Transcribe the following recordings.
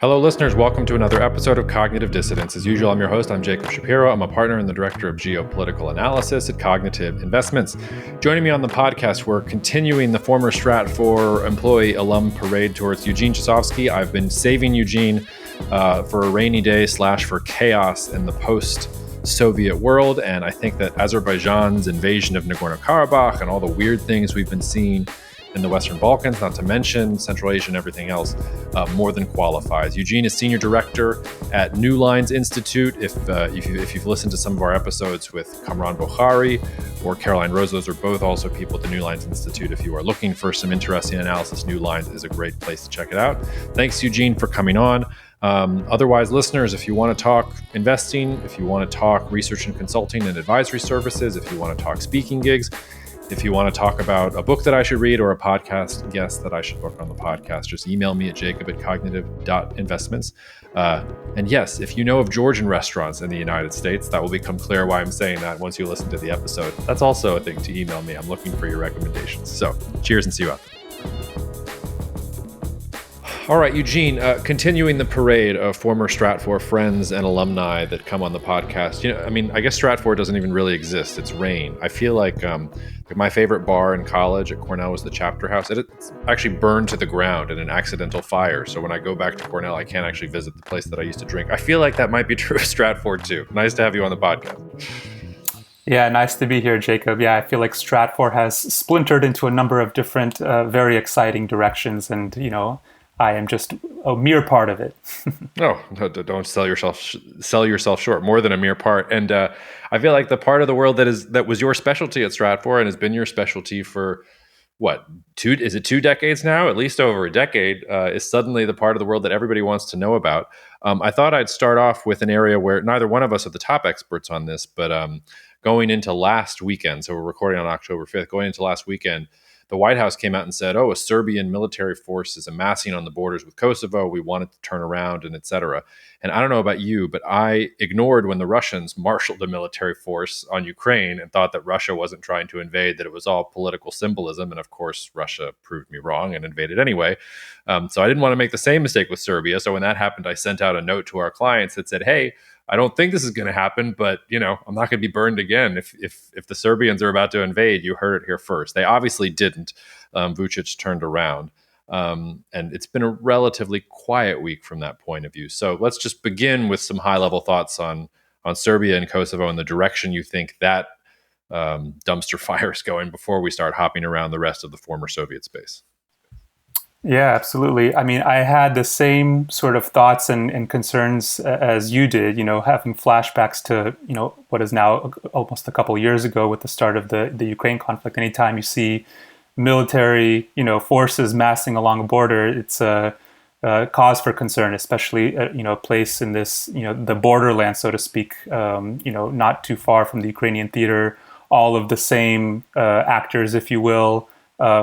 Hello, listeners. Welcome to another episode of Cognitive Dissidence. As usual, I'm your host. I'm Jacob Shapiro. I'm a partner and the director of geopolitical analysis at Cognitive Investments. Joining me on the podcast, we're continuing the former Stratfor employee alum parade towards Eugene Chausovsky. I've been saving Eugene for a rainy day / for chaos in the post-Soviet world. And I think that Azerbaijan's invasion of Nagorno-Karabakh and all the weird things we've been seeing in the Western Balkans, not to mention Central Asia and everything else, more than qualifies. Eugene is senior director at Newlines Institute. If you've listened to some of our episodes with Kamran Bokhari or Caroline Rose, those are both also people at the Newlines Institute. If you are looking for some interesting analysis, Newlines is a great place to check it out. Thanks, Eugene, for coming on. Otherwise, listeners, if you want to talk investing, if you want to talk research and consulting and advisory services, if you want to talk speaking gigs, if you want to talk about a book that I should read or a podcast guest that I should book on the podcast, just email me at jacob@cognitive.investments. And yes, if you know of Georgian restaurants in the United States, that will become clear why I'm saying that once you listen to the episode. That's also a thing to email me. I'm looking for your recommendations. So cheers and see you out there. All right, Eugene, continuing the parade of former Stratfor friends and alumni that come on the podcast. I guess Stratfor doesn't even really exist. It's RAIN. I feel like my favorite bar in college at Cornell was the Chapter House. It's actually burned to the ground in an accidental fire. So when I go back to Cornell, I can't actually visit the place that I used to drink. I feel like that might be true of Stratfor too. Nice to have you on the podcast. Yeah, nice to be here, Jacob. Yeah, I feel like Stratfor has splintered into a number of different, very exciting directions, and I am just a mere part of it. No, don't sell yourself short. More than a mere part. And I feel like the part of the world that was your specialty at Stratfor and has been your specialty for what, 2 decades now? At least over a decade, is suddenly the part of the world that everybody wants to know about. I thought I'd start off with an area where neither one of us are the top experts on this, but going into last weekend, so we're recording on October 5th, going into last weekend, the White House came out and said, a Serbian military force is amassing on the borders with Kosovo. We want it to turn around, and et cetera. And I don't know about you, but I ignored when the Russians marshaled a military force on Ukraine and thought that Russia wasn't trying to invade, that it was all political symbolism. And of course, Russia proved me wrong and invaded anyway. So I didn't want to make the same mistake with Serbia. So when that happened, I sent out a note to our clients that said, hey, I don't think this is going to happen, but I'm not going to be burned again. If the Serbians are about to invade, you heard it here first. They obviously didn't. Vucic turned around, and it's been a relatively quiet week from that point of view. So let's just begin with some high-level thoughts on Serbia and Kosovo and the direction you think that dumpster fire is going before we start hopping around the rest of the former Soviet space. Yeah, absolutely. I mean, I had the same sort of thoughts and concerns as you did, having flashbacks to, what is now almost a couple of years ago with the start of the Ukraine conflict. Anytime you see military, forces massing along a border, it's a cause for concern, especially, a place in this, the borderland, so to speak, not too far from the Ukrainian theater, all of the same actors, if you will,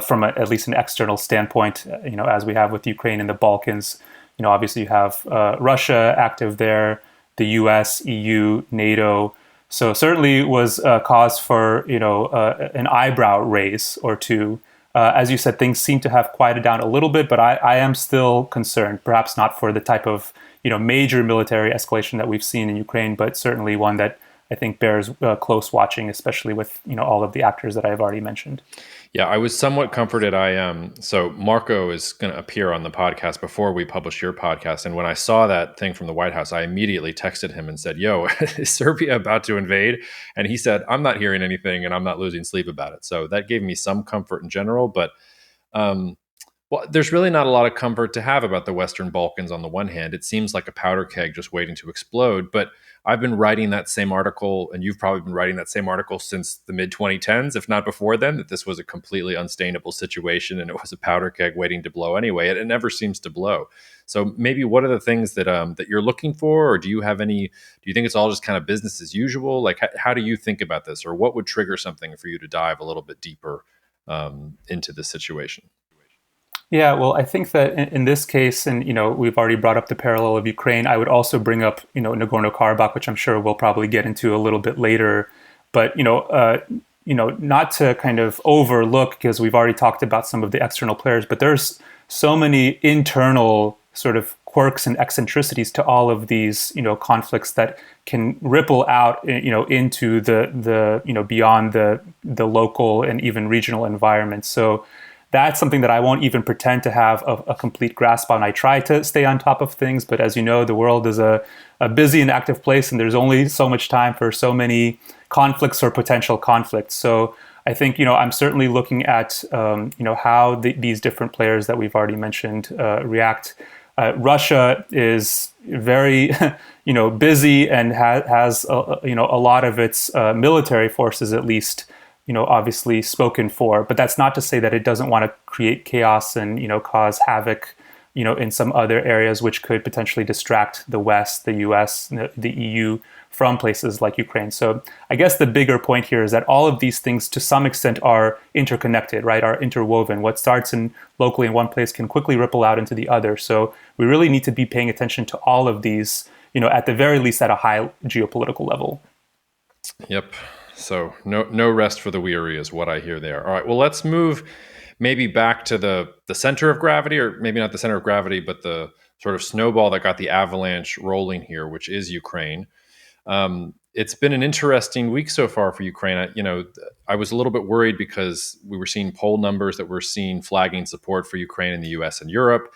from at least an external standpoint, as we have with Ukraine and the Balkans. Obviously you have Russia active there, the US, EU, NATO. So certainly was a cause for, an eyebrow raise or two. As you said, things seem to have quieted down a little bit, but I am still concerned, perhaps not for the type of, major military escalation that we've seen in Ukraine, but certainly one that I think bears close watching, especially with, all of the actors that I've already mentioned. Yeah, I was somewhat comforted. So Marco is going to appear on the podcast before we publish your podcast. And when I saw that thing from the White House, I immediately texted him and said, yo, is Serbia about to invade? And he said, I'm not hearing anything and I'm not losing sleep about it. So that gave me some comfort in general. But there's really not a lot of comfort to have about the Western Balkans on the one hand. It seems like a powder keg just waiting to explode. But I've been writing that same article, and you've probably been writing that same article since the mid-2010s, if not before then, that this was a completely unsustainable situation and it was a powder keg waiting to blow anyway. It never seems to blow. So maybe what are the things that you're looking for, or do you think it's all just kind of business as usual? Like, how do you think about this, or what would trigger something for you to dive a little bit deeper into this situation? Yeah, well, I think that in this case, and we've already brought up the parallel of Ukraine, I would also bring up Nagorno-Karabakh, which I'm sure we'll probably get into a little bit later. But not to kind of overlook, because we've already talked about some of the external players, but there's so many internal sort of quirks and eccentricities to all of these, conflicts that can ripple out, into the beyond the local and even regional environment. So that's something that I won't even pretend to have a complete grasp on. I try to stay on top of things, but as you know, the world is a busy and active place, and there's only so much time for so many conflicts or potential conflicts. So I think, I'm certainly looking at, how these different players that we've already mentioned react. Russia is very, busy and has a lot of its military forces, at least, obviously spoken for. But that's not to say that it doesn't want to create chaos and, cause havoc, in some other areas, which could potentially distract the West, the US, the EU from places like Ukraine. So I guess the bigger point here is that all of these things to some extent are interconnected, right? Are interwoven. What starts locally in one place can quickly ripple out into the other. So we really need to be paying attention to all of these, at the very least at a high geopolitical level. Yep. So no rest for the weary is what I hear there. All right. Well, let's move maybe back to the center of gravity, or maybe not the center of gravity, but the sort of snowball that got the avalanche rolling here, which is Ukraine. It's been an interesting week so far for Ukraine. I was a little bit worried because we were seeing poll numbers that were seen flagging support for Ukraine in the US and Europe.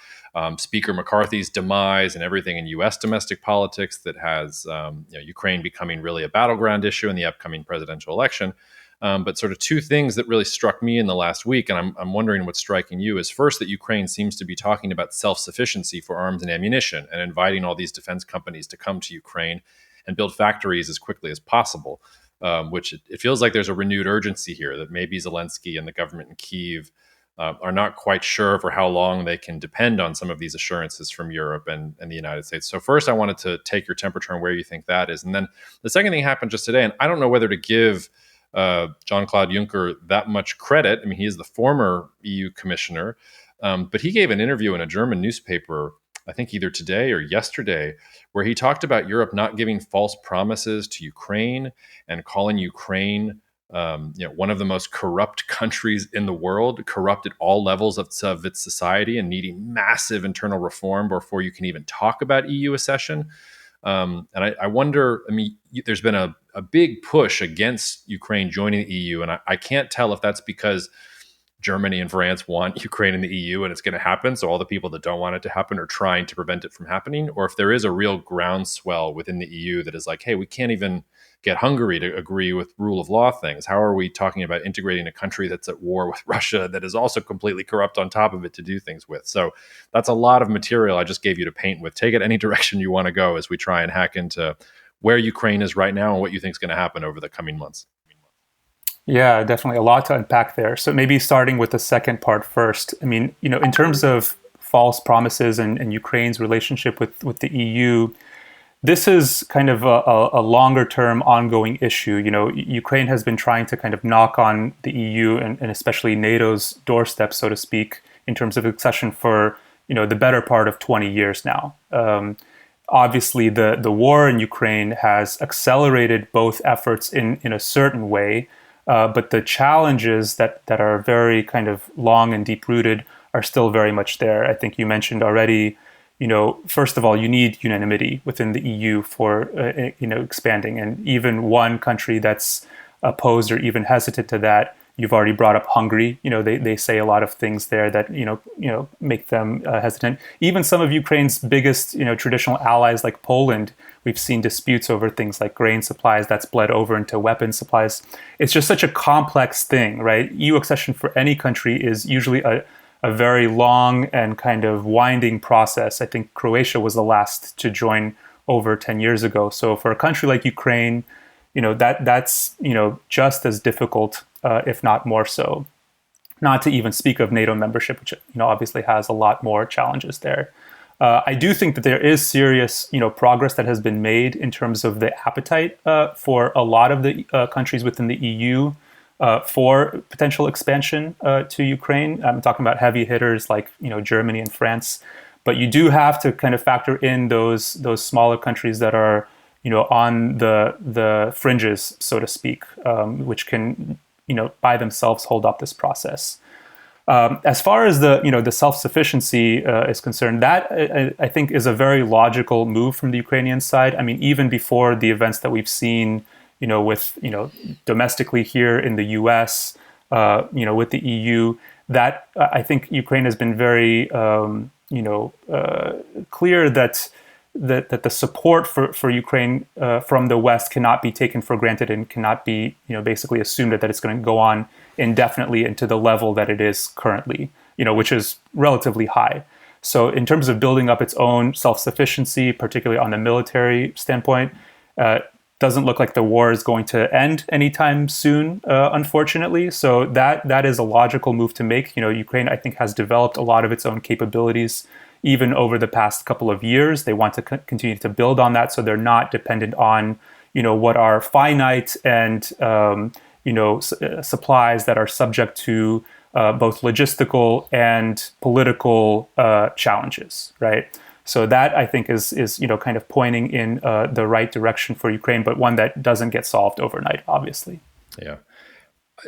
Speaker McCarthy's demise and everything in U.S. domestic politics that has Ukraine becoming really a battleground issue in the upcoming presidential election. But sort of two things that really struck me in the last week, and I'm wondering what's striking you, is first that Ukraine seems to be talking about self-sufficiency for arms and ammunition and inviting all these defense companies to come to Ukraine and build factories as quickly as possible, which it feels like there's a renewed urgency here that maybe Zelensky and the government in Kyiv are not quite sure for how long they can depend on some of these assurances from Europe and the United States. So first, I wanted to take your temperature on where you think that is. And then the second thing happened just today, and I don't know whether to give Jean-Claude Juncker that much credit. I mean, he is the former EU commissioner, but he gave an interview in a German newspaper, I think either today or yesterday, where he talked about Europe not giving false promises to Ukraine and calling Ukraine one of the most corrupt countries in the world, corrupt at all levels of its society and needing massive internal reform before you can even talk about EU accession. And I wonder, there's been a big push against Ukraine joining the EU, and I can't tell if that's because Germany and France want Ukraine in the EU and it's going to happen, so all the people that don't want it to happen are trying to prevent it from happening, or if there is a real groundswell within the EU that is like, hey, we can't even get Hungary to agree with rule of law things. How are we talking about integrating a country that's at war with Russia that is also completely corrupt on top of it to do things with? So that's a lot of material I just gave you to paint with. Take it any direction you want to go as we try and hack into where Ukraine is right now and what you think is going to happen over the coming months. Yeah, definitely a lot to unpack there. So maybe starting with the second part first. I mean, in terms of false promises and Ukraine's relationship with the EU, this is kind of a longer term ongoing issue. Ukraine has been trying to kind of knock on the EU and especially NATO's doorstep, so to speak, in terms of accession for, the better part of 20 years now. Obviously, the war in Ukraine has accelerated both efforts in a certain way, but the challenges that are very kind of long and deep-rooted are still very much there. I think you mentioned already, first of all, you need unanimity within the EU for, expanding. And even one country that's opposed or even hesitant to that, you've already brought up Hungary. They say a lot of things there that, make them hesitant. Even some of Ukraine's biggest, traditional allies like Poland, we've seen disputes over things like grain supplies that's bled over into weapon supplies. It's just such a complex thing, right? EU accession for any country is usually a very long and kind of winding process. I think Croatia was the last to join over 10 years ago. So for a country like Ukraine, that's just as difficult, if not more so. Not to even speak of NATO membership, which obviously has a lot more challenges there. I do think that there is serious, progress that has been made in terms of the appetite for a lot of the countries within the EU for potential expansion to Ukraine. I'm talking about heavy hitters like Germany and France, but you do have to kind of factor in those smaller countries that are on the fringes, so to speak, which can by themselves hold up this process. As far as the self-sufficiency is concerned, that I think is a very logical move from the Ukrainian side. I mean, even before the events that we've seen, with domestically here in the U.S., with the EU, that I think Ukraine has been very clear that the support for Ukraine from the West cannot be taken for granted and cannot be basically assumed that it's going to go on indefinitely and to the level that it is currently, which is relatively high. So in terms of building up its own self-sufficiency, particularly on the military standpoint, doesn't look like the war is going to end anytime soon, unfortunately. So that is a logical move to make. Ukraine, I think, has developed a lot of its own capabilities even over the past couple of years. They want to continue to build on that, so they're not dependent on what are finite and supplies that are subject to both logistical and political challenges, right? So that, I think, is kind of pointing in the right direction for Ukraine, but one that doesn't get solved overnight, obviously. Yeah.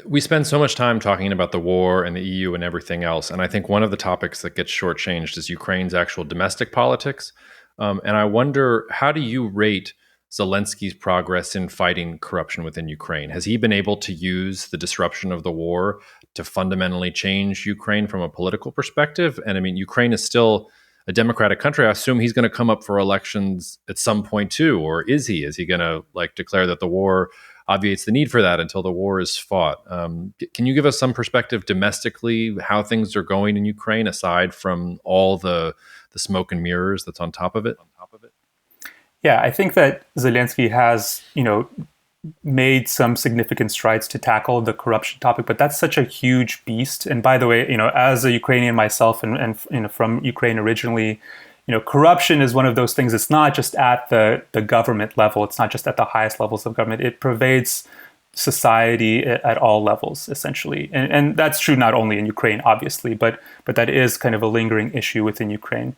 We spend so much time talking about the war and the EU and everything else, and I think one of the topics that gets shortchanged is Ukraine's actual domestic politics. And I wonder, how do you rate Zelensky's progress in fighting corruption within Ukraine? Has he been able to use the disruption of the war to fundamentally change Ukraine from a political perspective? And I mean, Ukraine is still a democratic country. I assume he's going to come up for elections at some point too, or is he? Is he going to declare that the war obviates the need for that until the war is fought? Can you give us some perspective domestically how things are going in Ukraine, aside from all the smoke and mirrors that's on top of it? Yeah, I think that Zelensky has, made some significant strides to tackle the corruption topic, but that's such a huge beast. And by the way, as a Ukrainian myself and from Ukraine originally, corruption is one of those things. It's not just at the government level. It's not just at the highest levels of government. It pervades society at all levels, essentially. And that's true not only in Ukraine, obviously, but that is kind of a lingering issue within Ukraine.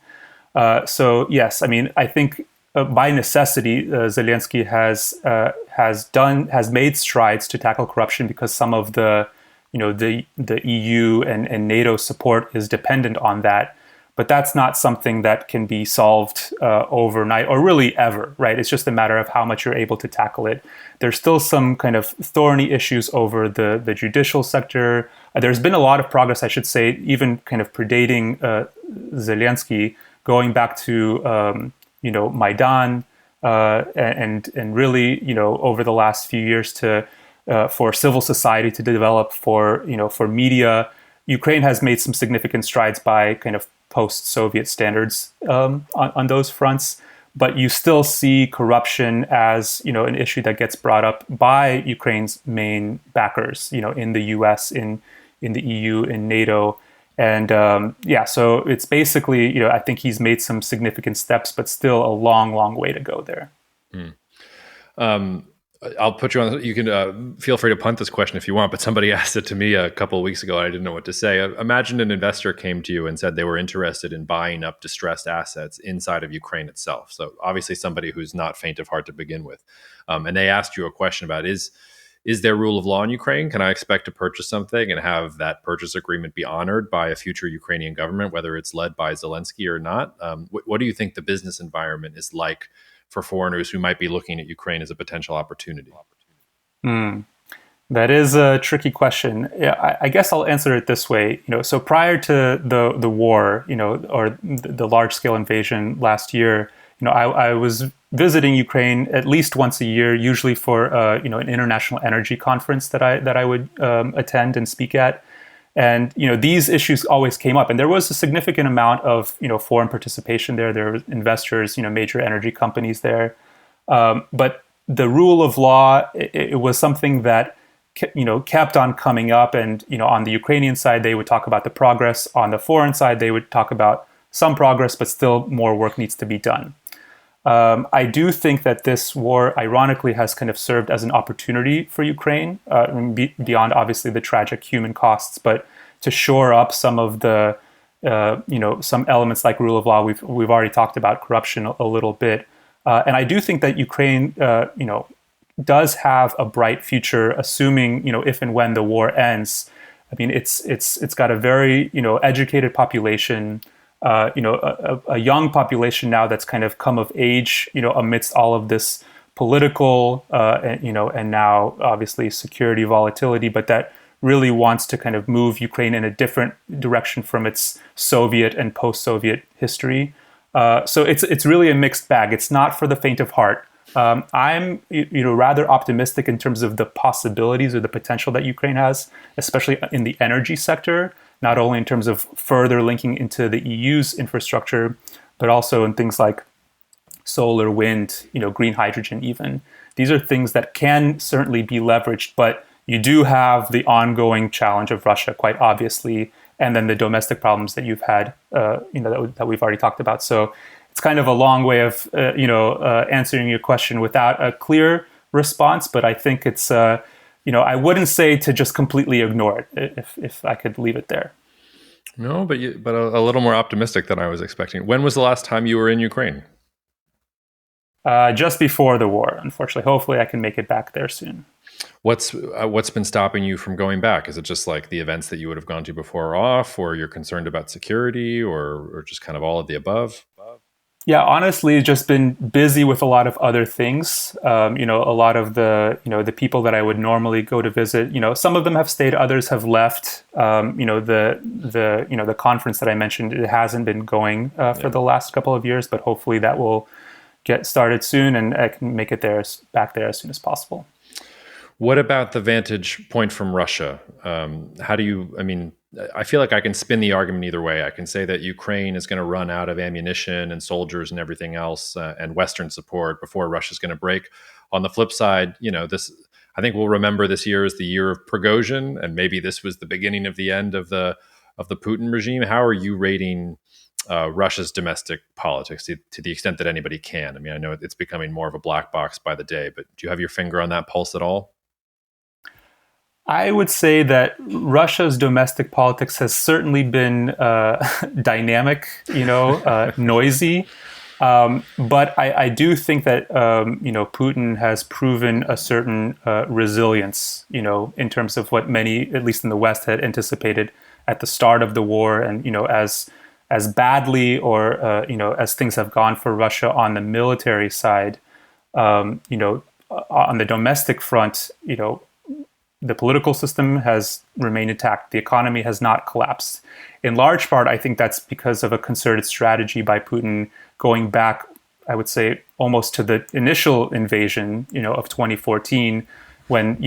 So yes, I mean, I think by necessity, Zelensky has made strides to tackle corruption because some of the EU and NATO support is dependent on that. But that's not something that can be solved overnight or really ever, right? It's just a matter of how much you're able to tackle it. There's still some kind of thorny issues over the judicial sector. There's been a lot of progress, I should say, even kind of predating Zelensky, going back to Maidan, and really, over the last few years for civil society to develop, for media. Ukraine has made some significant strides by kind of post-Soviet standards on those fronts, but you still see corruption as an issue that gets brought up by Ukraine's main backers, in the U.S., in the EU, in NATO. And so it's basically, I think he's made some significant steps, but still a long, long way to go there. I'll put you on. You can feel free to punt this question if you want, but somebody asked it to me a couple of weeks ago, and I didn't know what to say. Imagine an investor came to you and said they were interested in buying up distressed assets inside of Ukraine itself. So obviously somebody who's not faint of heart to begin with. And they asked you a question about, is there rule of law in Ukraine? Can I expect to purchase something and have that purchase agreement be honored by a future Ukrainian government, whether it's led by Zelensky or not? What do you think the business environment is like for foreigners who might be looking at Ukraine as a potential opportunity? That is a tricky question. Yeah, I guess I'll answer it this way. So prior to the war, or the large-scale invasion last year, I was visiting Ukraine at least once a year, usually for an international energy conference that I would attend and speak at. And these issues always came up, and there was a significant amount of foreign participation there. There were investors, major energy companies there. But the rule of law, it was something that kept on coming up. And on the Ukrainian side, they would talk about the progress. On the foreign side, they would talk about some progress, but still more work needs to be done. I do think that this war, ironically, has kind of served as an opportunity for Ukraine, beyond obviously the tragic human costs, but to shore up some of the, some elements like rule of law. We've already talked about corruption a little bit, and I do think that Ukraine, does have a bright future, assuming if and when the war ends. I mean, it's got a very, educated population, a young population now that's kind of come of age, amidst all of this political, and now obviously security volatility, but that really wants to kind of move Ukraine in a different direction from its Soviet and post-Soviet history. So it's really a mixed bag. It's not for the faint of heart. I'm rather optimistic in terms of the possibilities or the potential that Ukraine has, especially in the energy sector, not only in terms of further linking into the EU's infrastructure, but also in things like solar, wind, green hydrogen even. These are things that can certainly be leveraged, but you do have the ongoing challenge of Russia, quite obviously, and then the domestic problems that you've had, that we've already talked about. So it's kind of a long way of, answering your question without a clear response. But I think it's, I wouldn't say to just completely ignore it, if I could leave it there. No, but a little more optimistic than I was expecting. When was the last time you were in Ukraine? Just before the war, unfortunately. Hopefully I can make it back there soon. What's been stopping you from going back? Is it just like the events that you would have gone to before are off, or you're concerned about security, or just kind of all of the above? Yeah, honestly, just been busy with a lot of other things. A lot of the people that I would normally go to visit, some of them have stayed, others have left. The conference that I mentioned, it hasn't been going for the last couple of years, but hopefully that will get started soon, and I can make it back there as soon as possible. What about the vantage point from Russia? I feel like I can spin the argument either way. I can say that Ukraine is going to run out of ammunition and soldiers and everything else, and Western support before Russia's going to break. On the flip side, I think we'll remember this year as the year of Prigozhin, and maybe this was the beginning of the end of the Putin regime. How are you rating Russia's domestic politics to the extent that anybody can? I mean, I know it's becoming more of a black box by the day, but do you have your finger on that pulse at all? I would say that Russia's domestic politics has certainly been dynamic, noisy. But I do think that, Putin has proven a certain resilience, in terms of what many, at least in the West, had anticipated at the start of the war. And, as badly or, as things have gone for Russia on the military side, on the domestic front, the political system has remained intact. The economy has not collapsed. In large part, I think that's because of a concerted strategy by Putin going back, I would say, almost to the initial invasion, of 2014, when,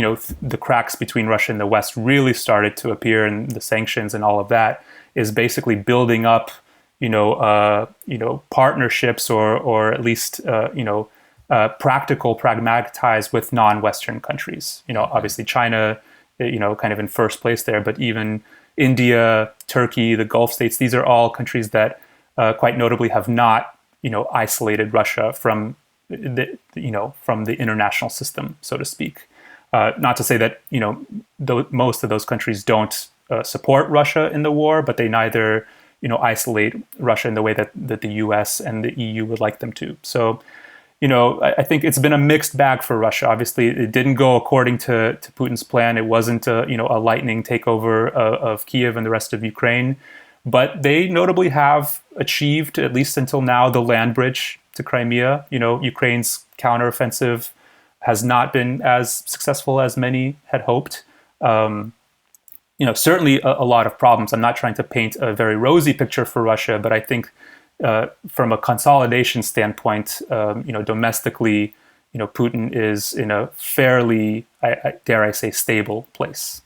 the cracks between Russia and the West really started to appear, and the sanctions and all of that is basically building up, partnerships or at least, practical, pragmatic ties with non-Western countries. Obviously China, kind of in first place there, but even India, Turkey, the Gulf states, these are all countries that quite notably have not, isolated Russia from the international system, so to speak. Not to say that, most of those countries don't support Russia in the war, but they neither, isolate Russia in the way that the US and the EU would like them to. So, I think it's been a mixed bag for Russia. Obviously, it didn't go according to Putin's plan. It wasn't a lightning takeover of Kiev and the rest of Ukraine. But they notably have achieved, at least until now, the land bridge to Crimea. Ukraine's counteroffensive has not been as successful as many had hoped. Certainly a lot of problems. I'm not trying to paint a very rosy picture for Russia, but I think from a consolidation standpoint, domestically, Putin is in a fairly, dare I say, stable place.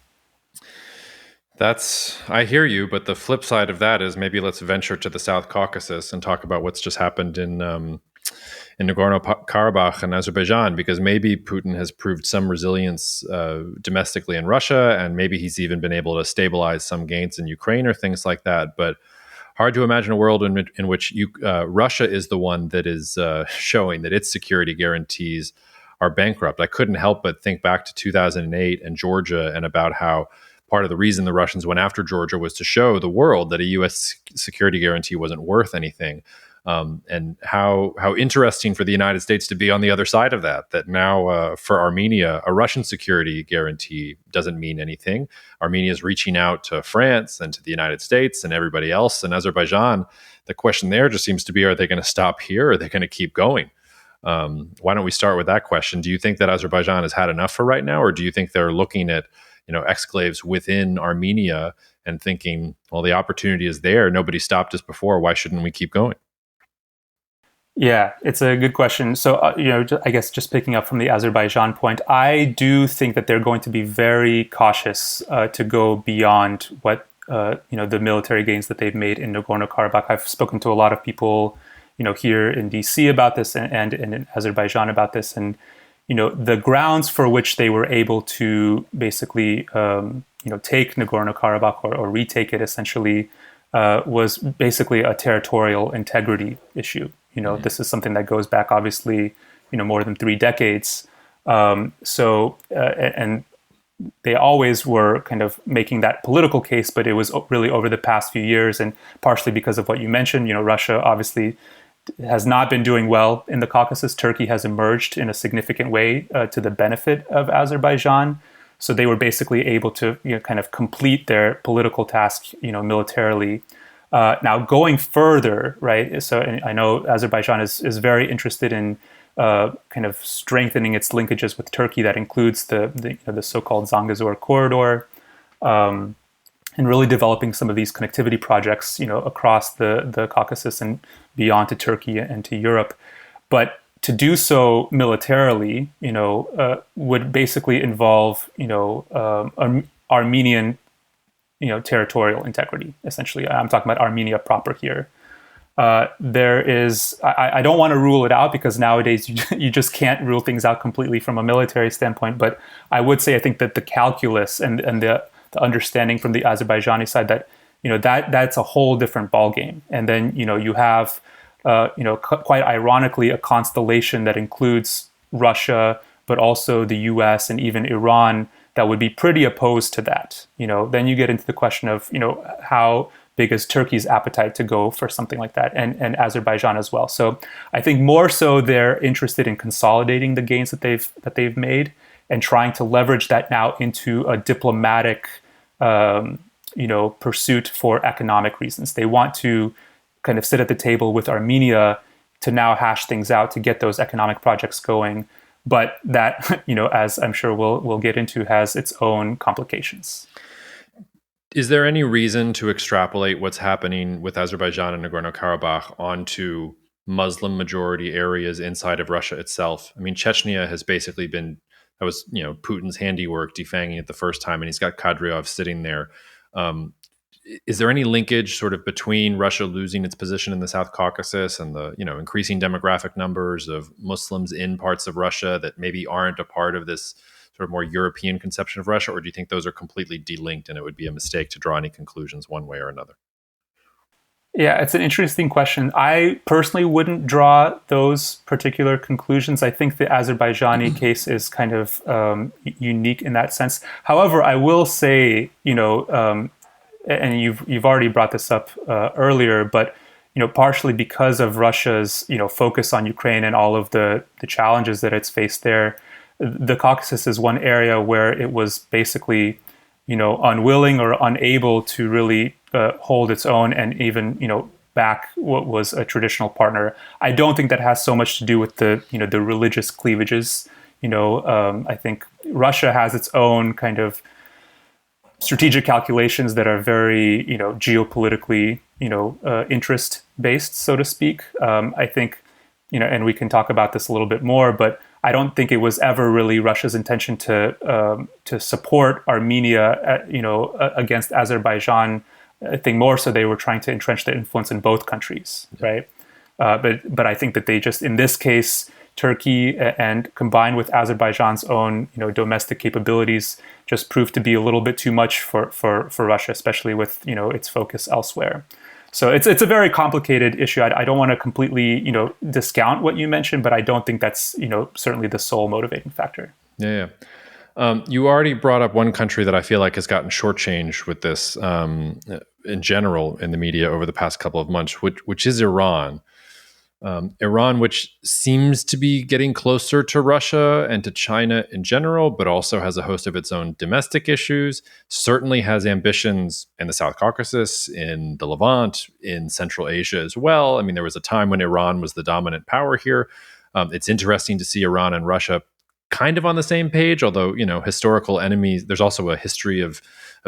I hear you, but the flip side of that is maybe let's venture to the South Caucasus and talk about what's just happened in Nagorno-Karabakh and Azerbaijan, because maybe Putin has proved some resilience domestically in Russia, and maybe he's even been able to stabilize some gains in Ukraine or things like that. But hard to imagine a world in which Russia is the one that is showing that its security guarantees are bankrupt. I couldn't help but think back to 2008 and Georgia, and about how part of the reason the Russians went after Georgia was to show the world that a U.S. security guarantee wasn't worth anything. and how interesting for the United States to be on the other side of that. That now for Armenia, a Russian security guarantee doesn't mean anything. Armenia is reaching out to France and to the United States and everybody else. And Azerbaijan, the question there just seems to be: are they going to stop here? Or are they going to keep going? Why don't we start with that question? Do you think that Azerbaijan has had enough for right now, or do you think they're looking at exclaves within Armenia and thinking, well, the opportunity is there. Nobody stopped us before. Why shouldn't we keep going? Yeah, it's a good question. So, I guess just picking up from the Azerbaijan point, I do think that they're going to be very cautious to go beyond what, the military gains that they've made in Nagorno-Karabakh. I've spoken to a lot of people, here in DC about this and in Azerbaijan about this. And, the grounds for which they were able to basically, take Nagorno-Karabakh or retake it essentially was basically a territorial integrity issue. This is something that goes back, obviously, more than 3 decades. And they always were kind of making that political case, but it was really over the past few years, and partially because of what you mentioned. Russia obviously has not been doing well in the Caucasus. Turkey has emerged in a significant way to the benefit of Azerbaijan. So they were basically able to kind of complete their political task, militarily. Now going further, right? So I know Azerbaijan is very interested in kind of strengthening its linkages with Turkey. That includes the so-called Zangezur corridor, and really developing some of these connectivity projects, across the Caucasus and beyond to Turkey and to Europe. But to do so militarily, would basically involve, Armenian, territorial integrity. Essentially, I'm talking about Armenia proper here. There is, I don't want to rule it out, because nowadays you just can't rule things out completely from a military standpoint. But I would say I think that the calculus and the understanding from the Azerbaijani side that that's a whole different ballgame. And then you have quite ironically a constellation that includes Russia, but also the U.S. and even Iran that would be pretty opposed to that. Then you get into the question of how big is Turkey's appetite to go for something like that, and Azerbaijan as well. So I think more so they're interested in consolidating the gains that they've made and trying to leverage that now into a diplomatic pursuit for economic reasons. They want to kind of sit at the table with Armenia to now hash things out to get those economic projects going. But that, as I'm sure we'll get into, has its own complications. Is there any reason to extrapolate what's happening with Azerbaijan and Nagorno-Karabakh onto Muslim majority areas inside of Russia itself? I mean, Chechnya has basically been, that was, Putin's handiwork defanging it the first time, and he's got Kadyrov sitting there. Is there any linkage sort of between Russia losing its position in the South Caucasus and the, increasing demographic numbers of Muslims in parts of Russia that maybe aren't a part of this sort of more European conception of Russia? Or do you think those are completely delinked and it would be a mistake to draw any conclusions one way or another? Yeah, it's an interesting question. I personally wouldn't draw those particular conclusions. I think the Azerbaijani case is kind of unique in that sense. However, I will say, and you've already brought this up earlier, but partially because of Russia's focus on Ukraine and all of the challenges that it's faced there, the Caucasus is one area where it was basically unwilling or unable to really hold its own and even back what was a traditional partner. I don't think that has so much to do with the the religious cleavages. I think Russia has its own kind of strategic calculations that are very, geopolitically, interest based, so to speak. I think, and we can talk about this a little bit more, but I don't think it was ever really Russia's intention to support Armenia, against Azerbaijan. I think more so they were trying to entrench their influence in both countries, right? But I think that they just, in this case, Turkey and combined with Azerbaijan's own domestic capabilities just proved to be a little bit too much for Russia, especially with its focus elsewhere. So it's a very complicated issue. I don't want to completely discount what you mentioned, but I don't think that's certainly the sole motivating factor. Yeah. You already brought up one country that I feel like has gotten shortchanged with this in general in the media over the past couple of months, which is Iran. Iran, which seems to be getting closer to Russia and to China in general, but also has a host of its own domestic issues, certainly has ambitions in the South Caucasus, in the Levant, in Central Asia as well. I mean, there was a time when Iran was the dominant power here. It's interesting to see Iran and Russia kind of on the same page, although, historical enemies, there's also a history of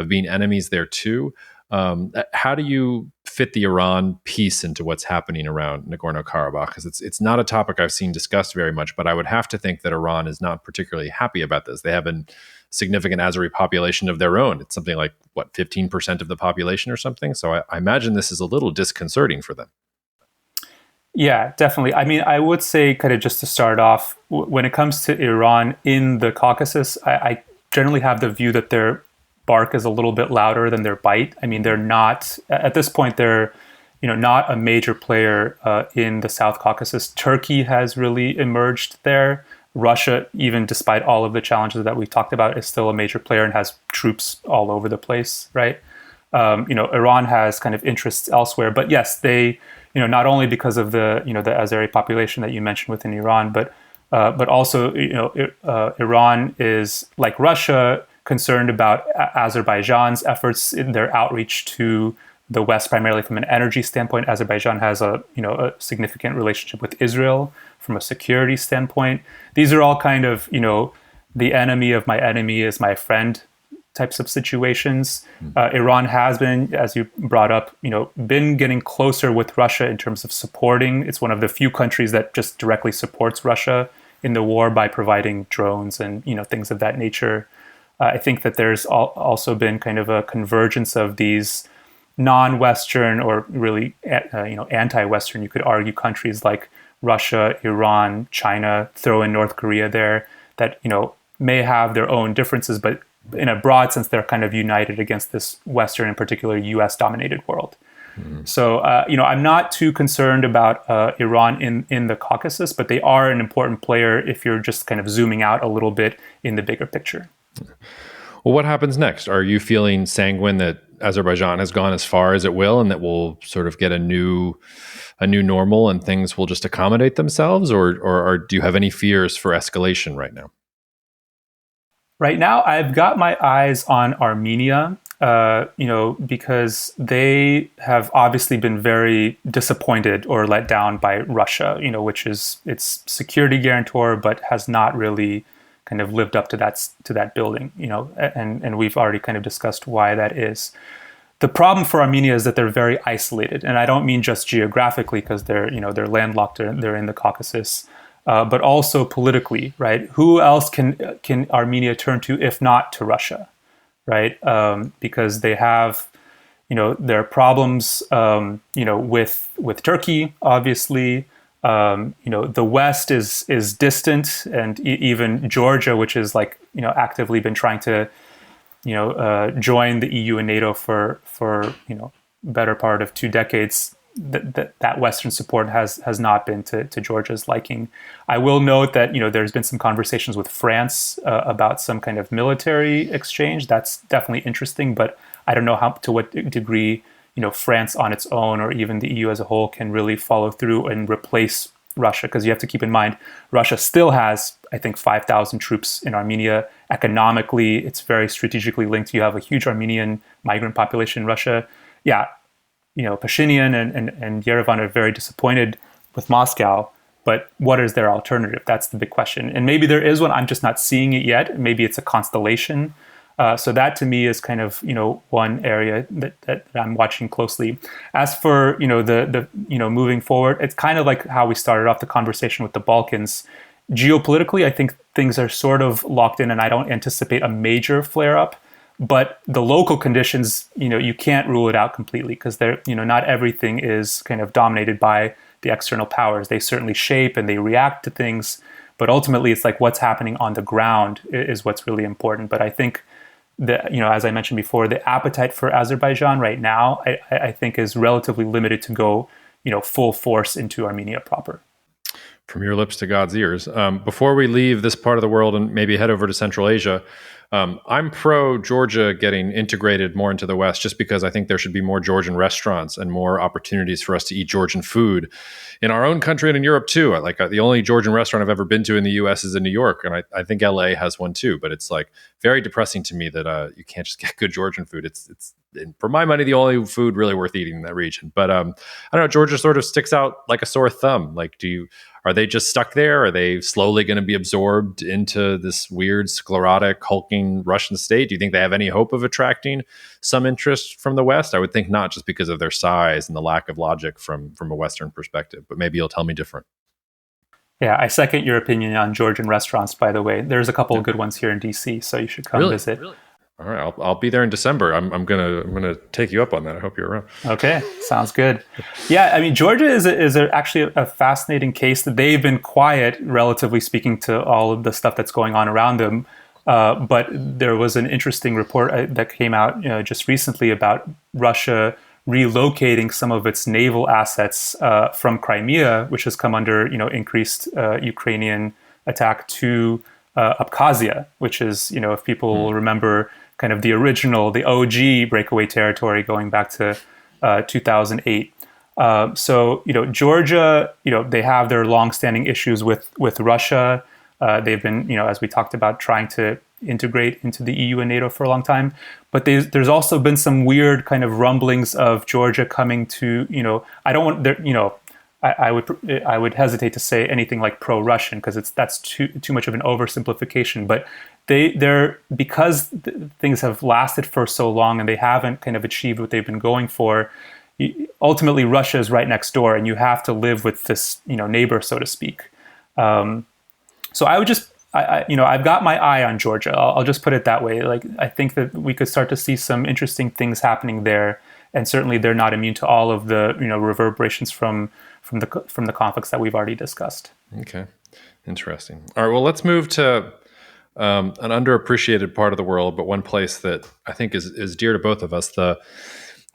being enemies there too. How do you fit the Iran piece into what's happening around Nagorno-Karabakh? Because it's not a topic I've seen discussed very much, but I would have to think that Iran is not particularly happy about this. They have a significant Azeri population of their own. It's something like, 15% of the population or something? So I imagine this is a little disconcerting for them. Yeah, definitely. I mean, I would say, kind of just to start off, when it comes to Iran in the Caucasus, I generally have the view that their bark is a little bit louder than their bite. I mean, they're not, at this point, they're not a major player in the South Caucasus. Turkey has really emerged there. Russia, even despite all of the challenges that we've talked about, is still a major player and has troops all over the place, right? Iran has kind of interests elsewhere, but yes, they, not only because of the Azeri population that you mentioned within Iran, but also, Iran is, like Russia, concerned about Azerbaijan's efforts in their outreach to the West, primarily from an energy standpoint. Azerbaijan has a significant relationship with Israel from a security standpoint. These are all kind of, the enemy of my enemy is my friend types of situations. Iran has been, as you brought up, been getting closer with Russia in terms of supporting. It's one of the few countries that just directly supports Russia in the war by providing drones and things of that nature. I think that there's also been kind of a convergence of these non-Western or really anti-Western, you could argue, countries like Russia, Iran, China, throw in North Korea there, that may have their own differences, but in a broad sense, they're kind of united against this Western, in particular, U.S.-dominated world. So, I'm not too concerned about Iran in the Caucasus, but they are an important player if you're just kind of zooming out a little bit in the bigger picture. Well, what happens next? Are you feeling sanguine that Azerbaijan has gone as far as it will and that we'll sort of get a new normal and things will just accommodate themselves? Or do you have any fears for escalation right now? Right now, I've got my eyes on Armenia, because they have obviously been very disappointed or let down by Russia, which is its security guarantor, but has not really kind of lived up to that building, and we've already kind of discussed why that is. The problem for Armenia is that they're very isolated, and I don't mean just geographically because they're landlocked, they're in the Caucasus. But also politically, right? Who else can Armenia turn to if not to Russia, right? Because they have, their problems, with Turkey, obviously. The West is distant, and even Georgia, which is actively been trying to, join the EU and NATO for better part of 2 decades. That Western support has not been to Georgia's liking. I will note that there's been some conversations with France about some kind of military exchange. That's definitely interesting, but I don't know to what degree France on its own or even the EU as a whole can really follow through and replace Russia, because you have to keep in mind Russia still has, I think, 5,000 troops in Armenia. Economically, it's very strategically linked. You have a huge Armenian migrant population in Russia. Yeah. Pashinyan and Yerevan are very disappointed with Moscow, but what is their alternative? That's the big question. And maybe there is one, I'm just not seeing it yet. Maybe it's a constellation. So that to me is kind of, one area that I'm watching closely. As for, the moving forward, it's kind of like how we started off the conversation with the Balkans. Geopolitically, I think things are sort of locked in and I don't anticipate a major flare up. But the local conditions, you can't rule it out completely because not everything is kind of dominated by the external powers. They certainly shape and they react to things, but ultimately it's like what's happening on the ground is what's really important. But I think that, as I mentioned before, the appetite for Azerbaijan right now, I think is relatively limited to go, full force into Armenia proper. From your lips to God's ears. Before we leave this part of the world and maybe head over to Central Asia, I'm pro Georgia getting integrated more into the West just because I think there should be more Georgian restaurants and more opportunities for us to eat Georgian food in our own country and in Europe too. The only Georgian restaurant I've ever been to in the US is in New York. And I think LA has one too, but it's like very depressing to me that you can't just get good Georgian food. It's for my money, the only food really worth eating in that region. But I don't know, Georgia sort of sticks out like a sore thumb. Are they just stuck there? Are they slowly going to be absorbed into this weird, sclerotic, hulking Russian state? Do you think they have any hope of attracting some interest from the West? I would think not, just because of their size and the lack of logic from a Western perspective. But maybe you'll tell me different. Yeah, I second your opinion on Georgian restaurants, by the way. There's a couple of good ones here in DC, so you should come visit. Really? All right, I'll be there in December. I'm gonna take you up on that. I hope you're around. Okay, sounds good. Yeah, I mean, Georgia is actually a fascinating case. That they've been quiet, relatively speaking, to all of the stuff that's going on around them. But there was an interesting report that came out just recently about Russia relocating some of its naval assets from Crimea, which has come under increased Ukrainian attack, to Abkhazia, which is, if people remember, kind of the original, the OG breakaway territory going back to 2008. So, Georgia, they have their longstanding issues with Russia. They've been, as we talked about, trying to integrate into the EU and NATO for a long time. But there's also been some weird kind of rumblings of Georgia coming to, I don't want, I would hesitate to say anything like pro-Russian because that's too much of an oversimplification. But they're because things have lasted for so long and they haven't kind of achieved what they've been going for. Ultimately, Russia is right next door, and you have to live with this neighbor, so to speak. So I would just I've got my eye on Georgia. I'll just put it that way. Like, I think that we could start to see some interesting things happening there, and certainly they're not immune to all of the reverberations from the conflicts that we've already discussed. Okay, interesting. All right, well, let's move to an underappreciated part of the world, but one place that I think is dear to both of us.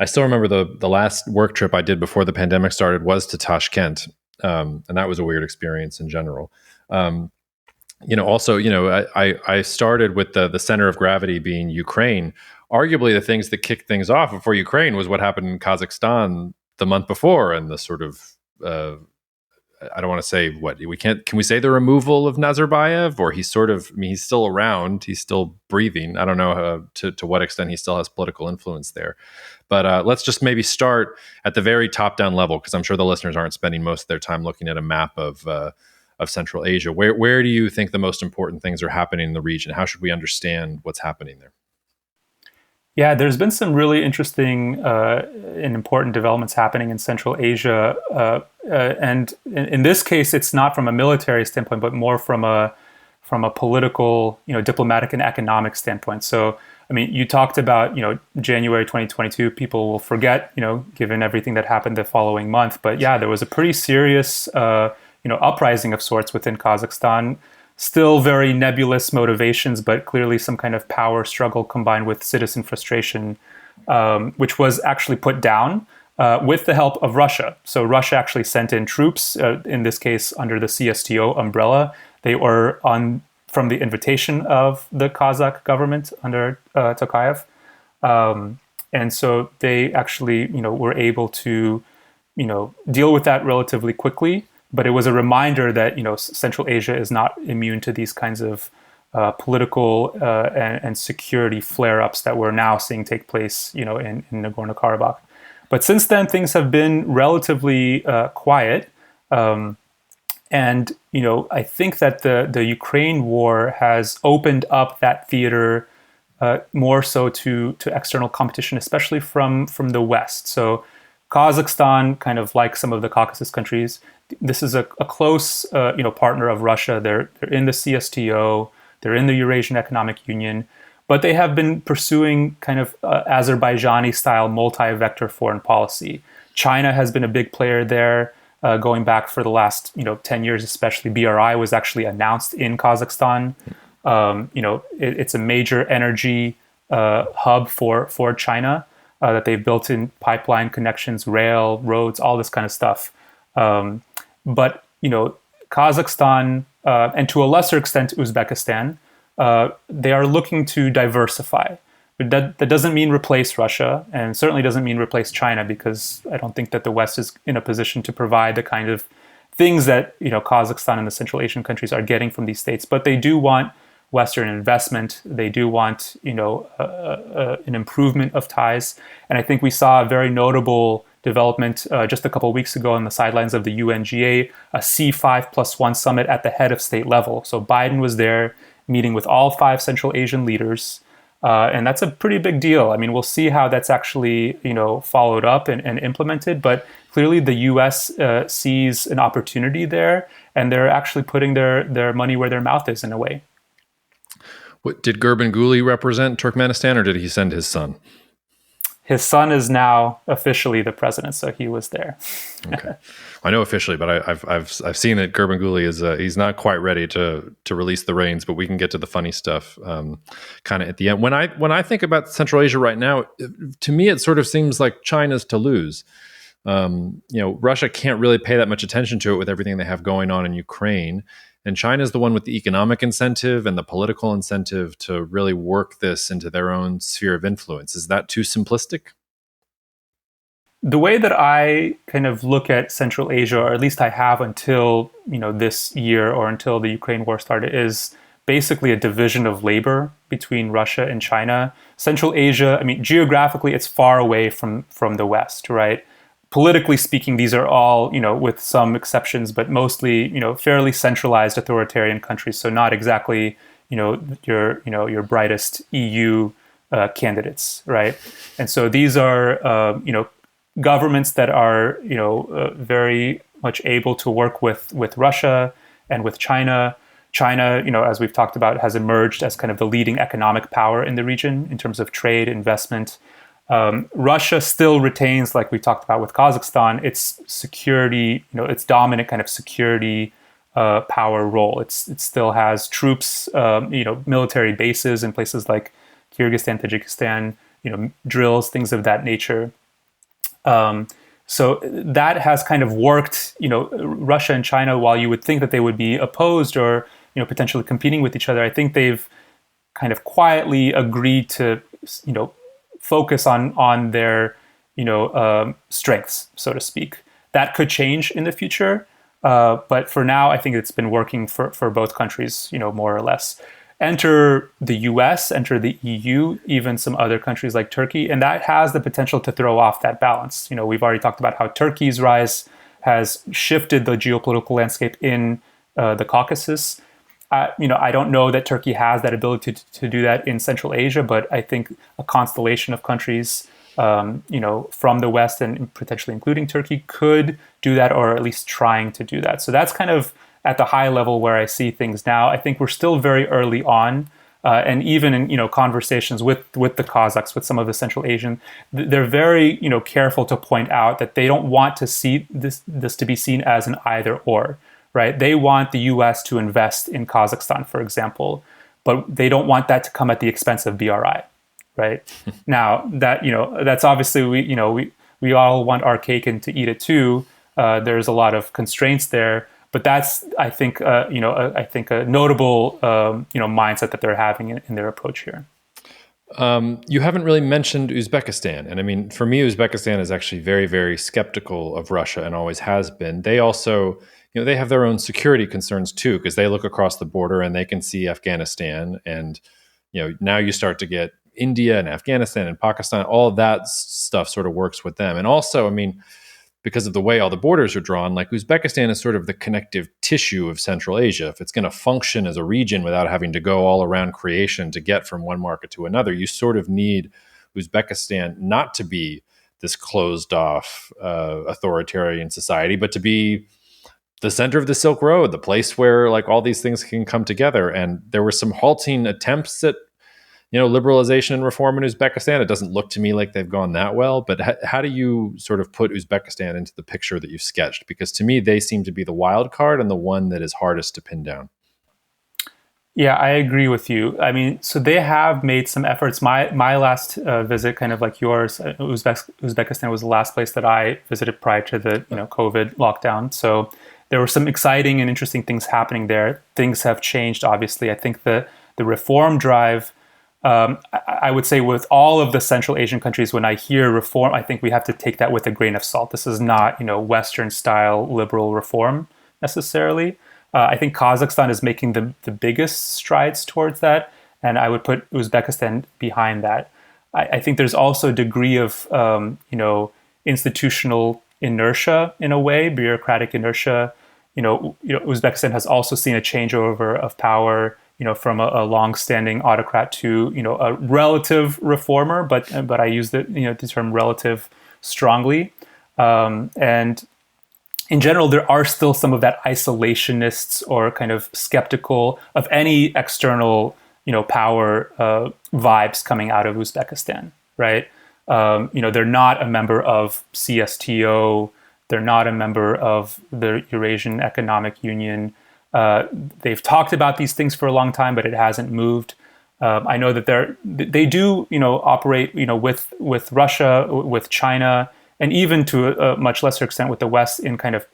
I still remember the last work trip I did before the pandemic started was to Tashkent, and that was a weird experience in general. Also, I started with the center of gravity being Ukraine. Arguably, the things that kicked things off before Ukraine was what happened in Kazakhstan the month before, and the sort of I don't want to say can we say the removal of Nazarbayev, or he's still around, he's still breathing. I don't know to what extent he still has political influence there. But let's just maybe start at the very top down level, because I'm sure the listeners aren't spending most of their time looking at a map of Central Asia. Where do you think the most important things are happening in the region? How should we understand what's happening there? Yeah, there's been some really interesting and important developments happening in Central Asia. And in this case, it's not from a military standpoint, but more from a political, diplomatic and economic standpoint. So, I mean, you talked about, January 2022, people will forget, given everything that happened the following month. But yeah, there was a pretty serious, uprising of sorts within Kazakhstan. Still very nebulous motivations, but clearly some kind of power struggle combined with citizen frustration, which was actually put down with the help of Russia. So Russia actually sent in troops, in this case under the CSTO umbrella. They were from the invitation of the Kazakh government under Tokayev. And so they actually, were able to, deal with that relatively quickly. But it was a reminder that, Central Asia is not immune to these kinds of political and security flare-ups that we're now seeing take place, in Nagorno-Karabakh. But since then, things have been relatively quiet. And, I think that the Ukraine war has opened up that theater more so to external competition, especially from the West. So Kazakhstan, kind of like some of the Caucasus countries, this is a close, partner of Russia. They're in the CSTO, they're in the Eurasian Economic Union, but they have been pursuing kind of Azerbaijani-style multi-vector foreign policy. China has been a big player there, going back for the last 10 years, especially. BRI was actually announced in Kazakhstan. It's a major energy hub for China that they've built in pipeline connections, rail, roads, all this kind of stuff. But Kazakhstan, and to a lesser extent Uzbekistan, they are looking to diversify. But that doesn't mean replace Russia, and certainly doesn't mean replace China, because I don't think that the West is in a position to provide the kind of things that Kazakhstan and the Central Asian countries are getting from these states. But they do want Western investment. They do want an improvement of ties. And I think we saw a very notable development just a couple of weeks ago on the sidelines of the UNGA, a C5+1 summit at the head of state level. So Biden was there meeting with all 5 Central Asian leaders. And that's a pretty big deal. I mean, we'll see how that's actually, followed up and implemented. But clearly, the U.S. Sees an opportunity there, and they're actually putting their money where their mouth is in a way. What, did Gurbanguly represent Turkmenistan, or did he send his son? His son is now officially the president, so he was there. Okay, I know officially, but I've seen that Gurbanguly is he's not quite ready to release the reins. But we can get to the funny stuff kind of at the end. When I think about Central Asia right now, to me it sort of seems like China's to lose. Russia can't really pay that much attention to it with everything they have going on in Ukraine. And China's the one with the economic incentive and the political incentive to really work this into their own sphere of influence. Is that too simplistic? The way that I kind of look at Central Asia, or at least I have until this year or until the Ukraine war started, is basically a division of labor between Russia and China. Central Asia, I mean, geographically, it's far away from the West, right? Politically speaking, these are all, with some exceptions, but mostly, fairly centralized authoritarian countries. So not exactly, your brightest EU candidates, right? And so these are, governments that are, very much able to work with Russia and with China. China, as we've talked about, has emerged as kind of the leading economic power in the region in terms of trade, investment. Russia still retains, like we talked about with Kazakhstan, its security, its dominant kind of security power role. It still has troops, military bases in places like Kyrgyzstan, Tajikistan, drills, things of that nature. So that has kind of worked, Russia and China, while you would think that they would be opposed or, potentially competing with each other, I think they've kind of quietly agreed to, focus on their, strengths, so to speak. That could change in the future. But for now, I think it's been working for both countries, more or less. Enter the US, enter the EU, even some other countries like Turkey, and that has the potential to throw off that balance. We've already talked about how Turkey's rise has shifted the geopolitical landscape in the Caucasus. I don't know that Turkey has that ability to do that in Central Asia, but I think a constellation of countries, from the West and potentially including Turkey, could do that, or at least trying to do that. So that's kind of at the high level where I see things now. I think we're still very early on, and even in conversations with the Kazakhs, with some of the Central Asian, they're very careful to point out that they don't want to see this to be seen as an either or. Right? They want the U.S. to invest in Kazakhstan, for example, but they don't want that to come at the expense of BRI. Right? Now that that's obviously we all want our cake and to eat it too. There's a lot of constraints there, but that's I think a notable mindset that they're having in their approach here. You haven't really mentioned Uzbekistan. And I mean, for me, Uzbekistan is actually very, very skeptical of Russia and always has been. They also, they have their own security concerns too, because they look across the border and they can see Afghanistan. And, now you start to get India and Afghanistan and Pakistan, all of that stuff sort of works with them. And also, I mean, because of the way all the borders are drawn, like Uzbekistan is sort of the connective tissue of Central Asia. If it's going to function as a region without having to go all around creation to get from one market to another, you sort of need Uzbekistan not to be this closed off authoritarian society, but to be the center of the Silk Road, the place where like all these things can come together. And there were some halting attempts at liberalization and reform in Uzbekistan. It doesn't look to me like they've gone that well, but how do you sort of put Uzbekistan into the picture that you've sketched? Because to me, they seem to be the wild card and the one that is hardest to pin down. Yeah, I agree with you. I mean, so they have made some efforts. My last visit, kind of like yours, Uzbekistan was the last place that I visited prior to the COVID lockdown. So there were some exciting and interesting things happening there. Things have changed, obviously. I think the the reform drive. I would say with all of the Central Asian countries, when I hear reform, I think we have to take that with a grain of salt. This is not, Western style liberal reform necessarily. I think Kazakhstan is making the biggest strides towards that, and I would put Uzbekistan behind that. I think there's also a degree of, institutional inertia in a way, bureaucratic inertia. Uzbekistan has also seen a changeover of power, from a long-standing autocrat to, a relative reformer, but I use the term relative strongly. And in general, there are still some of that isolationists or kind of skeptical of any external, power vibes coming out of Uzbekistan, right? They're not a member of CSTO. They're not a member of the Eurasian Economic Union. They've talked about these things for a long time, but it hasn't moved. I know that they do, operate, with Russia, with China, and even to a much lesser extent with the West in kind of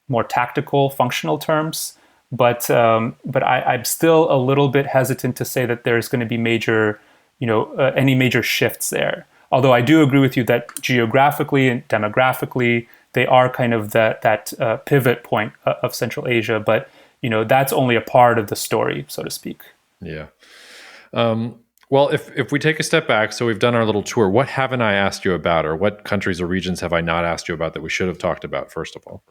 more tactical, functional terms. But I'm still a little bit hesitant to say that there's going to be major, any major shifts there. Although I do agree with you that geographically and demographically, they are kind of that pivot point of Central Asia. But that's only a part of the story, so to speak. Yeah. Well, if we take a step back, so we've done our little tour, what haven't I asked you about, or what countries or regions have I not asked you about that we should have talked about, first of all?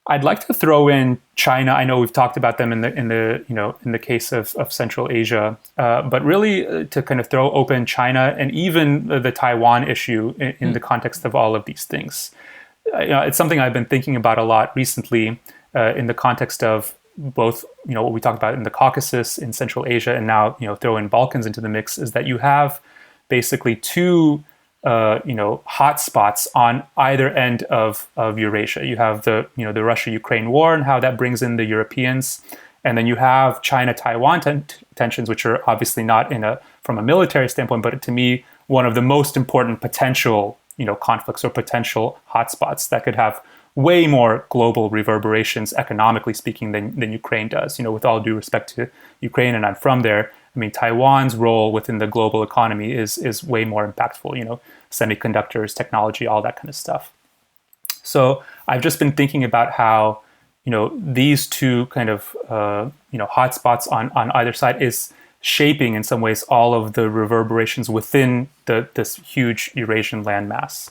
I'd like to throw in China. I know we've talked about them in the case of Central Asia, but really to kind of throw open China and even the Taiwan issue in the context of all of these things. It's something I've been thinking about a lot recently in the context of both, what we talked about in the Caucasus, in Central Asia, and now, throw in Balkans into the mix, is that you have basically two hot spots on either end of Eurasia. You have the Russia-Ukraine war and how that brings in the Europeans, and then you have China-Taiwan tensions, which are obviously not from a military standpoint, but to me one of the most important potential conflicts or potential hotspots that could have way more global reverberations, economically speaking, than Ukraine does. With all due respect to Ukraine, and I'm from there. I mean, Taiwan's role within the global economy is way more impactful, semiconductors, technology, all that kind of stuff. So I've just been thinking about how, these two kind of, hotspots on either side is shaping in some ways all of the reverberations within this huge Eurasian landmass,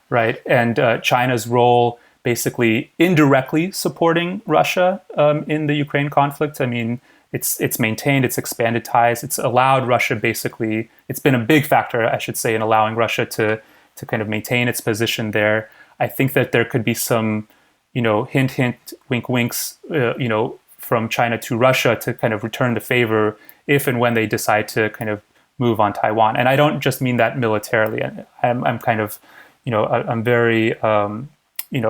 right? And China's role basically indirectly supporting Russia in the Ukraine conflict. I mean, it's maintained, it's expanded ties, it's allowed Russia basically, it's been a big factor, I should say, in allowing Russia to kind of maintain its position there. I think that there could be some, hint, wink, winks, from China to Russia to kind of return the favor if and when they decide to kind of move on Taiwan. And I don't just mean that militarily. I'm kind of, I'm very,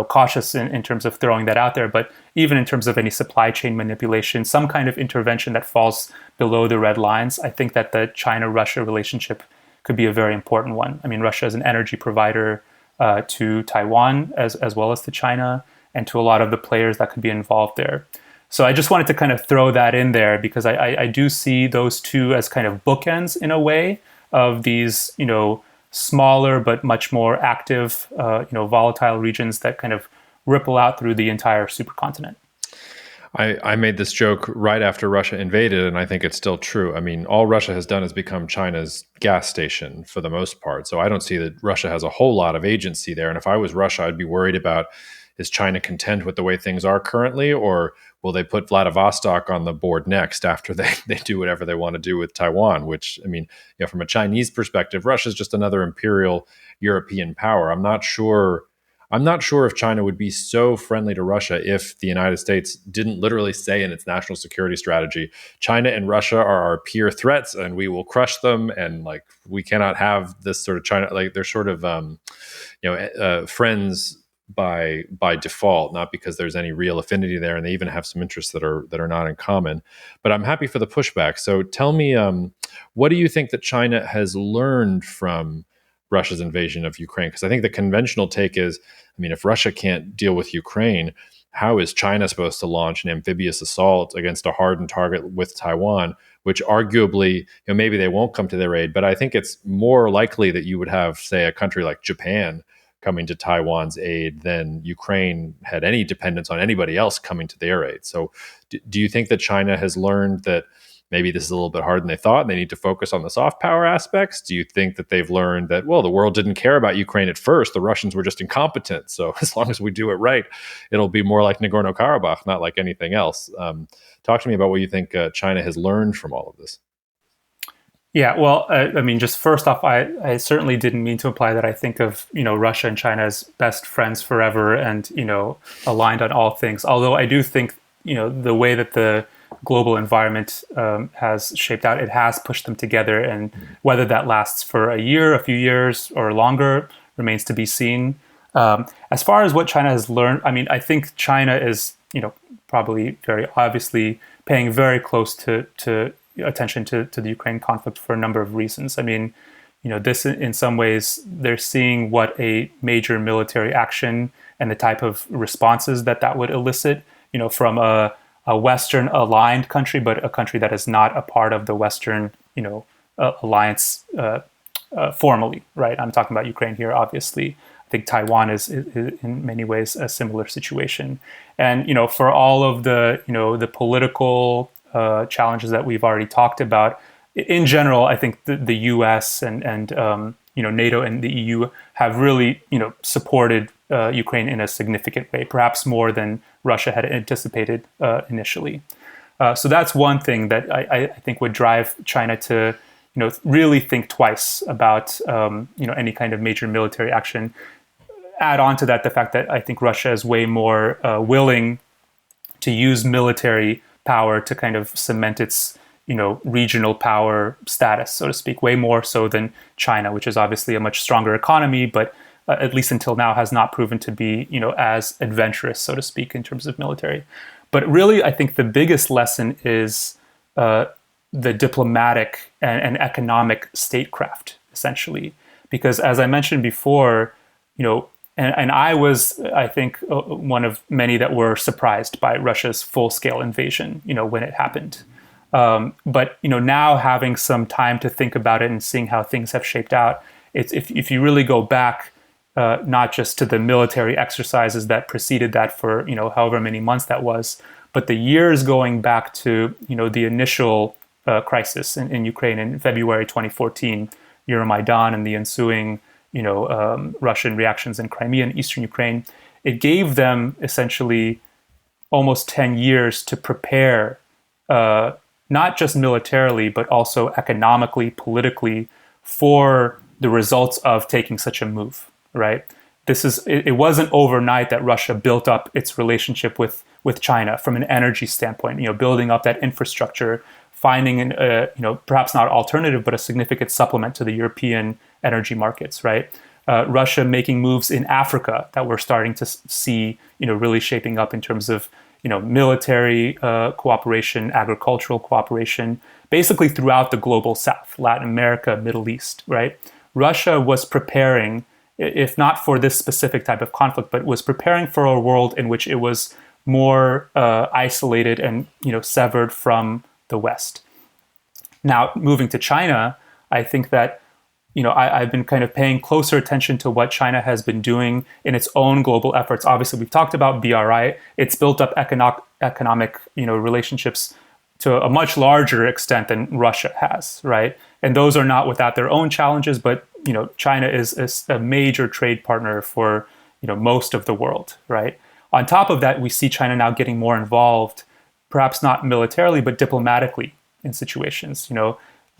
cautious in terms of throwing that out there, but even in terms of any supply chain manipulation, some kind of intervention that falls below the red lines, I think that the China-Russia relationship could be a very important one. I mean, Russia is an energy provider to Taiwan as well as to China and to a lot of the players that could be involved there. So I just wanted to kind of throw that in there because I do see those two as kind of bookends in a way of these, smaller but much more active, volatile regions that kind of ripple out through the entire supercontinent. I made this joke right after Russia invaded, and I think it's still true. I mean, all Russia has done is become China's gas station for the most part. So I don't see that Russia has a whole lot of agency there. And if I was Russia, I'd be worried about, is China content with the way things are currently, or will they put Vladivostok on the board next after they do whatever they want to do with Taiwan? Which, I mean, from a Chinese perspective, Russia is just another imperial European power. I'm not sure if China would be so friendly to Russia if the United States didn't literally say in its national security strategy, China and Russia are our peer threats and we will crush them. And we cannot have this sort of China, they're sort of, friends by default, not because there's any real affinity there, and they even have some interests that are not in common. But I'm happy for the pushback. So tell me, what do you think that China has learned from Russia's invasion of Ukraine? Because I think the conventional take is, I mean, if Russia can't deal with Ukraine, how is China supposed to launch an amphibious assault against a hardened target with Taiwan, which arguably, maybe they won't come to their aid, but I think it's more likely that you would have, say, a country like Japan coming to Taiwan's aid than Ukraine had any dependence on anybody else coming to their aid. So do you think that China has learned that maybe this is a little bit harder than they thought and they need to focus on the soft power aspects? Do you think that they've learned that, well, the world didn't care about Ukraine at first, the Russians were just incompetent, so as long as we do it right, it'll be more like Nagorno-Karabakh, not like anything else? Talk to me about what you think China has learned from all of this. Yeah, well, I mean, just first off, I certainly didn't mean to imply that I think of, Russia and China as best friends forever and, aligned on all things. Although I do think, the way that the global environment has shaped out, it has pushed them together. And whether that lasts for a year, a few years, or longer remains to be seen. As far as what China has learned, I mean, I think China is, probably very obviously paying very close to attention to the Ukraine conflict for a number of reasons. I mean, this in some ways, they're seeing what a major military action and the type of responses that would elicit, from a Western aligned country, but a country that is not a part of the Western, alliance formally, right? I'm talking about Ukraine here, obviously. I think Taiwan is in many ways a similar situation. And, for all of the, the political challenges that we've already talked about, in general, I think the U.S. and NATO and the EU have really, supported Ukraine in a significant way, perhaps more than Russia had anticipated initially. So that's one thing that I think would drive China to, really think twice about, any kind of major military action. Add on to that the fact that I think Russia is way more willing to use military power to kind of cement its, regional power status, so to speak, way more so than China, which is obviously a much stronger economy, but at least until now has not proven to be, as adventurous, so to speak, in terms of military. But really, I think the biggest lesson is the diplomatic and economic statecraft, essentially. Because as I mentioned before, and I was, I think, one of many that were surprised by Russia's full-scale invasion, when it happened. But now having some time to think about it and seeing how things have shaped out, it's if you really go back, not just to the military exercises that preceded that for however many months that was, but the years going back to the initial crisis in Ukraine in February 2014, Euromaidan and the ensuing Russian reactions in Crimea and eastern Ukraine, it gave them essentially almost 10 years to prepare, not just militarily, but also economically, politically, for the results of taking such a move, right? It wasn't overnight that Russia built up its relationship with China from an energy standpoint, building up that infrastructure, finding perhaps not alternative, but a significant supplement to the European energy markets, right? Russia making moves in Africa that we're starting to see, really shaping up in terms of, military cooperation, agricultural cooperation, basically throughout the global South, Latin America, Middle East, right? Russia was preparing, if not for this specific type of conflict, but was preparing for a world in which it was more isolated and, severed from the West. Now, moving to China, I think that I've been kind of paying closer attention to what China has been doing in its own global efforts. Obviously, we've talked about BRI. It's built up economic relationships to a much larger extent than Russia has, right? And those are not without their own challenges, but China is a major trade partner for most of the world, right? On top of that, we see China now getting more involved, perhaps not militarily, but diplomatically in situations.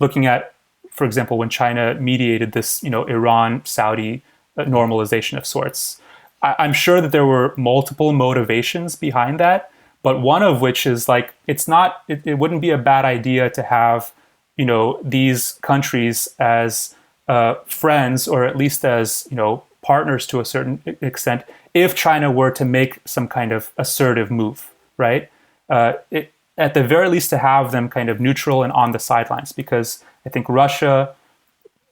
Looking at, for example, when China mediated this, Iran-Saudi normalization of sorts. I'm sure that there were multiple motivations behind that, but one of which is like, it wouldn't be a bad idea to have, these countries as friends, or at least as, partners to a certain extent, if China were to make some kind of assertive move, right? At the very least, to have them kind of neutral and on the sidelines, because I think Russia,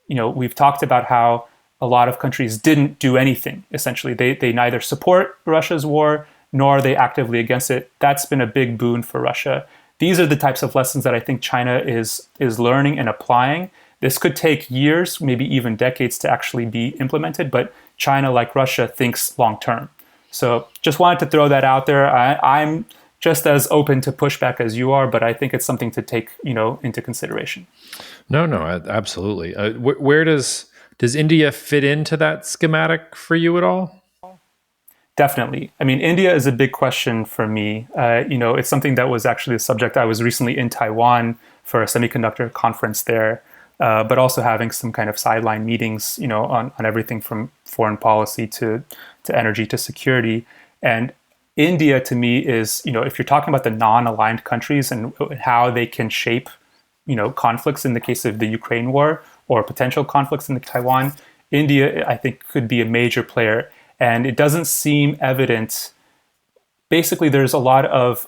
we've talked about how a lot of countries didn't do anything, essentially. They neither support Russia's war, nor are they actively against it. That's been a big boon for Russia. These are the types of lessons that I think China is learning and applying. This could take years, maybe even decades to actually be implemented, but China, like Russia, thinks long-term. So just wanted to throw that out there. I'm just as open to pushback as you are, but I think it's something to take, into consideration. No, absolutely. Where does India fit into that schematic for you at all? Definitely. I mean, India is a big question for me. It's something that was actually a subject. I was recently in Taiwan for a semiconductor conference there, but also having some kind of sideline meetings, on everything from foreign policy to energy to security. And India, to me, is, if you're talking about the non-aligned countries and how they can shape, conflicts in the case of the Ukraine war or potential conflicts in the Taiwan, India, I think, could be a major player. And it doesn't seem evident. Basically, there's a lot of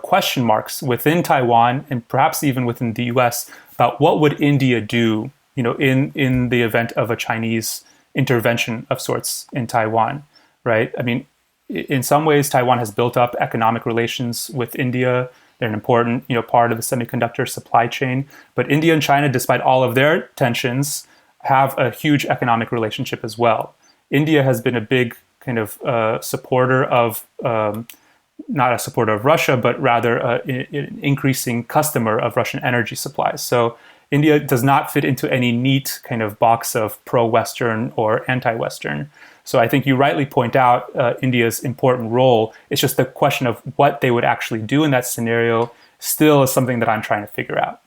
question marks within Taiwan and perhaps even within the U.S. about what would India do, in the event of a Chinese intervention of sorts in Taiwan, right? I mean, in some ways, Taiwan has built up economic relations with India. They're an important, part of the semiconductor supply chain. But India and China, despite all of their tensions, have a huge economic relationship as well. India has been a big kind of supporter of, not a supporter of Russia, but rather an increasing customer of Russian energy supplies. So India does not fit into any neat kind of box of pro-Western or anti-Western. So I think you rightly point out India's important role. It's just the question of what they would actually do in that scenario still is something that I'm trying to figure out.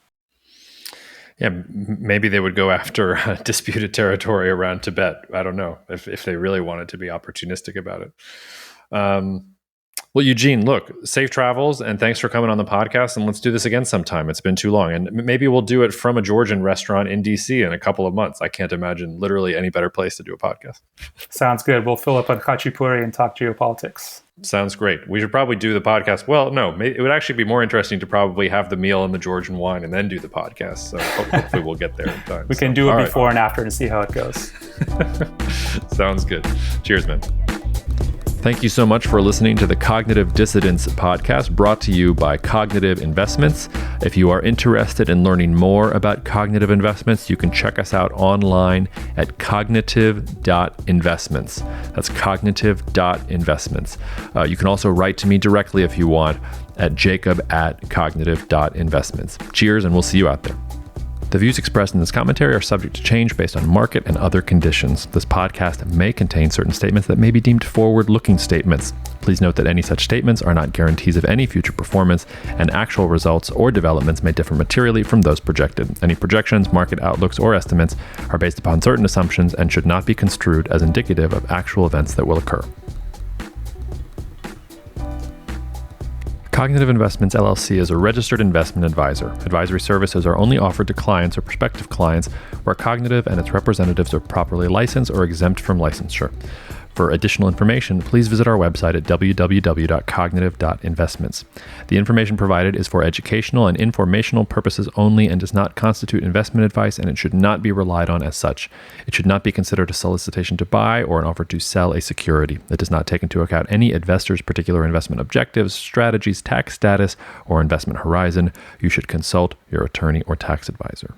Yeah, maybe they would go after disputed territory around Tibet. I don't know if they really wanted to be opportunistic about it. Well, Eugene, look, safe travels, and thanks for coming on the podcast. And let's do this again sometime. It's been too long, and maybe we'll do it from a Georgian restaurant in DC in a couple of months. I can't imagine literally any better place to do a podcast. Sounds good. We'll fill up on khachapuri and talk geopolitics. Sounds great. We should probably do the podcast. Well, no, it would actually be more interesting to probably have the meal and the Georgian wine and then do the podcast. So hopefully we'll get there in time. We can do it before and after and see how it goes. Sounds good. Cheers, man. Thank you so much for listening to the Cognitive Dissidence podcast, brought to you by Cognitive Investments. If you are interested in learning more about cognitive investments, you can check us out online at cognitive.investments. That's cognitive.investments. You can also write to me directly if you want at jacob@cognitive.investments. Cheers, and we'll see you out there. The views expressed in this commentary are subject to change based on market and other conditions. This podcast may contain certain statements that may be deemed forward-looking statements. Please note that any such statements are not guarantees of any future performance, and actual results or developments may differ materially from those projected. Any projections, market outlooks, or estimates are based upon certain assumptions and should not be construed as indicative of actual events that will occur. Cognitive Investments LLC is a registered investment advisor. Advisory services are only offered to clients or prospective clients where Cognitive and its representatives are properly licensed or exempt from licensure. For additional information, please visit our website at www.cognitive.investments. The information provided is for educational and informational purposes only and does not constitute investment advice, and it should not be relied on as such. It should not be considered a solicitation to buy or an offer to sell a security. It does not take into account any investor's particular investment objectives, strategies, tax status, or investment horizon. You should consult your attorney or tax advisor.